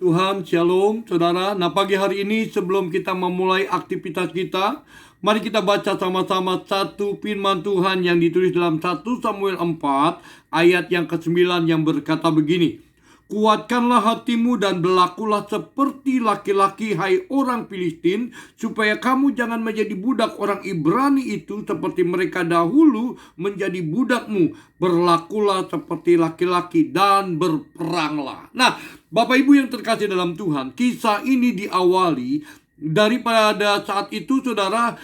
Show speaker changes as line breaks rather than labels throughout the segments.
Tuhan, shalom, saudara. Nah, pagi hari ini sebelum kita memulai aktivitas kita, mari kita baca sama-sama satu firman Tuhan yang ditulis dalam 1 Samuel 4, ayat yang ke-9 yang berkata begini. Kuatkanlah hatimu dan berlakulah seperti laki-laki, hai orang Filistin, supaya kamu jangan menjadi budak orang Ibrani itu seperti mereka dahulu menjadi budakmu. Berlakulah seperti laki-laki dan berperanglah. Nah, Bapak Ibu yang terkasih dalam Tuhan, kisah ini diawali daripada saat itu, saudara,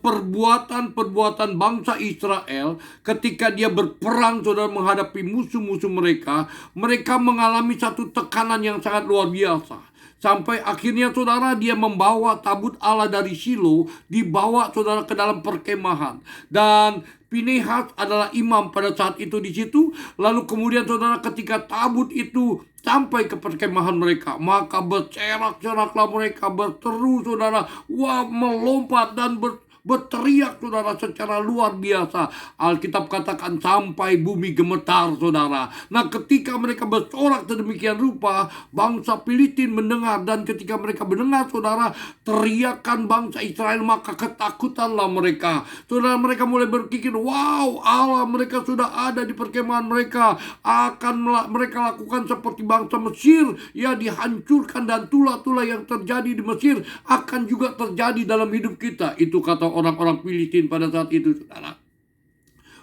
perbuatan bangsa Israel ketika dia berperang, saudara, menghadapi musuh-musuh mereka. Mereka mengalami satu tekanan yang sangat luar biasa. Sampai akhirnya, saudara, dia membawa tabut Allah dari Shilo, dibawa, saudara, ke dalam perkemahan. Dan Pinehas adalah imam pada saat itu di situ. Lalu kemudian, saudara, ketika tabut itu sampai ke perkemahan mereka, maka bercerak-ceraklah mereka, berteru, saudara, melompat dan berteriak, saudara, secara luar biasa. Alkitab katakan sampai bumi gemetar, saudara. Nah, ketika mereka bersorak sedemikian rupa, bangsa Filistin mendengar, dan ketika mereka mendengar, saudara, teriakan bangsa Israel, maka ketakutanlah mereka. Saudara, mereka mulai berpikir, wow, Allah mereka sudah ada di perkemahan mereka. Akan mereka lakukan seperti bangsa Mesir, ya, dihancurkan, dan tulah-tulah yang terjadi di Mesir akan juga terjadi dalam hidup kita. Itu kata orang-orang Filistin pada saat itu, saudara.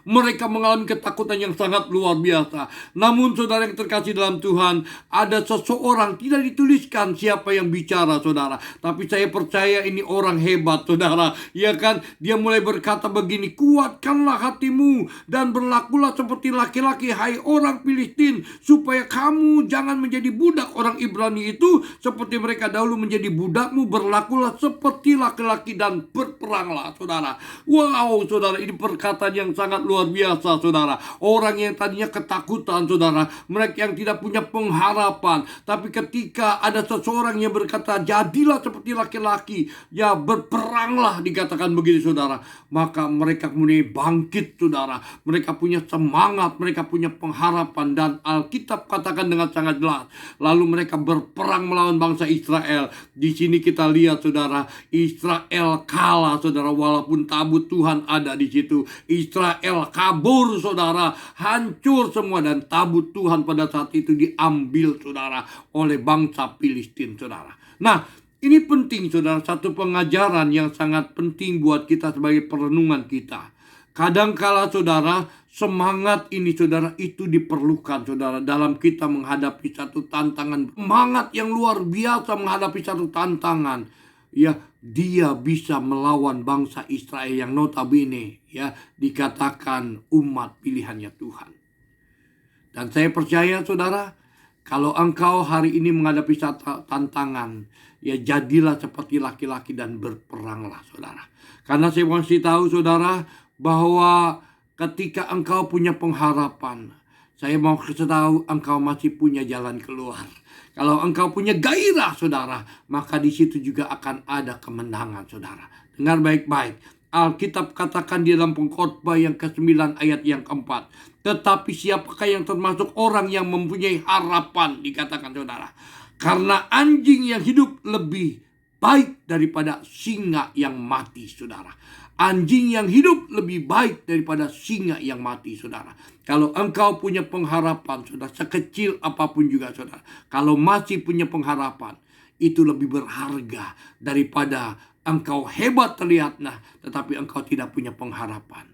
Mereka mengalami ketakutan yang sangat luar biasa. Namun, saudara yang terkasih dalam Tuhan, ada seseorang, tidak dituliskan siapa yang bicara, saudara. Tapi saya percaya ini orang hebat, saudara. Ya kan? Dia mulai berkata begini, kuatkanlah hatimu dan berlakulah seperti laki-laki, hai orang Filistin, supaya kamu jangan menjadi budak orang Ibrani itu, seperti mereka dahulu menjadi budakmu. Berlakulah seperti laki-laki dan berperanglah, saudara. Wow, saudara, ini perkataan yang sangat luar biasa, saudara. Orang yang tadinya ketakutan, saudara, mereka yang tidak punya pengharapan, tapi ketika ada seseorang yang berkata, jadilah seperti laki-laki, ya, berperanglah, dikatakan begitu, saudara, maka mereka kemudian bangkit, saudara. Mereka punya semangat, mereka punya pengharapan, dan Alkitab katakan dengan sangat jelas, lalu mereka berperang melawan bangsa Israel. Di sini kita lihat, saudara, Israel kalah, saudara, walaupun tabut Tuhan ada di situ. Israel kabur, saudara, hancur semua, dan tabut Tuhan pada saat itu diambil, saudara, oleh bangsa Filistin, saudara. Nah, ini penting, saudara, satu pengajaran yang sangat penting buat kita sebagai perenungan kita. Kadangkala, saudara, semangat ini, saudara, itu diperlukan, saudara, dalam kita menghadapi satu tantangan. Semangat yang luar biasa menghadapi satu tantangan. Ya, dia bisa melawan bangsa Israel yang notabene, ya, dikatakan umat pilihannya Tuhan. Dan saya percaya, saudara, kalau engkau hari ini menghadapi satu tantangan, ya, jadilah seperti laki-laki dan berperanglah, saudara. Karena saya masih tahu, saudara, bahwa ketika engkau punya pengharapan, saya mau kasih tahu, engkau masih punya jalan keluar. Kalau engkau punya gairah, saudara, maka di situ juga akan ada kemenangan, saudara. Dengar baik-baik. Alkitab katakan di dalam Pengkhotbah yang ke-9 ayat yang ke-4. Tetapi siapakah yang termasuk orang yang mempunyai harapan, dikatakan, saudara. Karena anjing yang hidup lebih baik daripada singa yang mati, saudara. Anjing yang hidup lebih baik daripada singa yang mati, saudara. Kalau engkau punya pengharapan, saudara, sekecil apapun juga, saudara, kalau masih punya pengharapan, itu lebih berharga daripada engkau hebat terlihat, nah, tetapi engkau tidak punya pengharapan.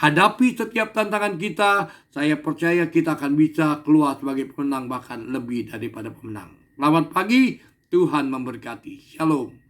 Hadapi setiap tantangan kita, saya percaya kita akan bisa keluar sebagai pemenang, bahkan lebih daripada pemenang. Selamat pagi, Tuhan memberkati. Shalom.